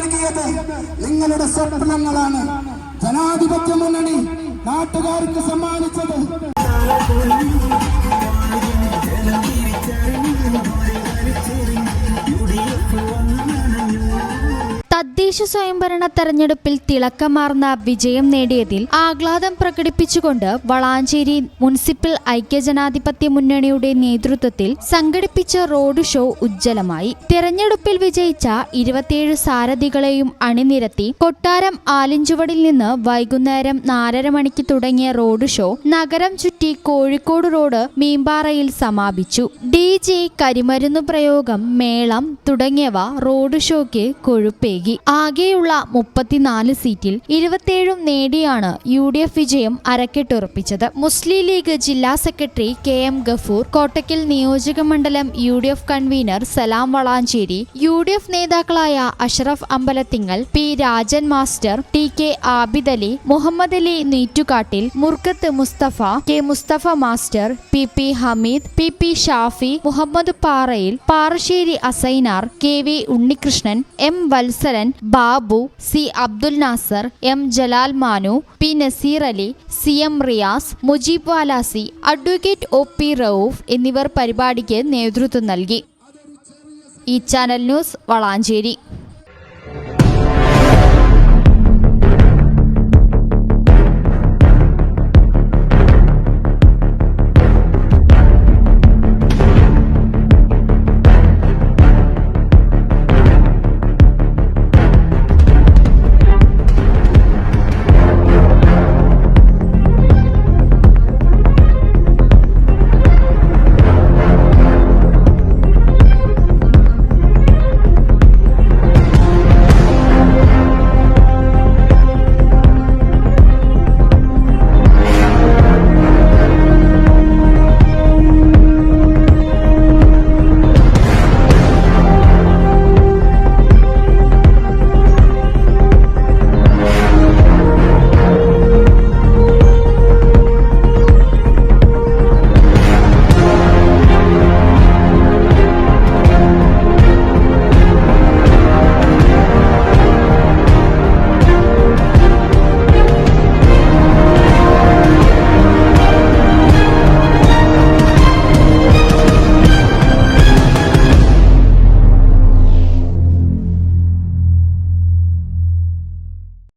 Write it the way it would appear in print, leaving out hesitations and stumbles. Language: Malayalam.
നൽകിയത് നിങ്ങളുടെ സ്വപ്നങ്ങളാണ്. ജനാധിപത്യ മുന്നണി നാട്ടുകാർക്ക് സമ്മാനിച്ചത് തദ്ദേശ സ്വയംഭരണ തെരഞ്ഞെടുപ്പിൽ തിളക്കമാർന്ന വിജയം നേടിയതിൽ ആഹ്ലാദം പ്രകടിപ്പിച്ചുകൊണ്ട് വളാഞ്ചേരി മുനിസിപ്പൽ ഐക്യജനാധിപത്യ മുന്നണിയുടെ നേതൃത്വത്തിൽ സംഘടിപ്പിച്ച റോഡ് ഷോ ഉജ്ജ്വലമായി. തെരഞ്ഞെടുപ്പിൽ വിജയിച്ച 27 സാരഥികളെയും അണിനിരത്തി കൊട്ടാരം ആലിഞ്ചുവടിൽ നിന്ന് വൈകുന്നേരം 4:30 മണിക്ക് തുടങ്ങിയ റോഡ് ഷോ നഗരം ചുറ്റി കോഴിക്കോട് റോഡ് മീമ്പാറയിൽ സമാപിച്ചു. DJ, കരിമരുന്നു പ്രയോഗം, മേളം തുടങ്ങിയവ റോഡ് ഷോയ്ക്ക് കൊഴുപ്പേകി. ആകെയുള്ള 34 സീറ്റിൽ 27 നേടിയാണ് UDF വിജയം അരക്കെട്ടുറപ്പിച്ചത്. മുസ്ലിം ലീഗ് ജില്ലാ സെക്രട്ടറി KM ഗഫൂർ, കോട്ടക്കൽ നിയോജക മണ്ഡലം UDF convener Salam Valanchery, UDF നേതാക്കളായ Ashraf Ambalathingal, P Rajan master, TK Abid Ali, Muhammad Ali Neettukattil, Murkkath Musthafa, K Musthafa master, PP Hameed, PP Shafi, Muhammad Parayil, Parassery Asainar, KV Unnikrishnan, M Valsaran, Babu, C Abdul Nasar, M Jalal Manu, P Naseer Ali, CM Riyas, Mujeeb Valasi, advocate OP Rauf എന്നിവർ പരിപാടിക്ക് നേതൃത്വം നൽകി. ഈ ചാനൽ ന്യൂസ് വളാഞ്ചേരി.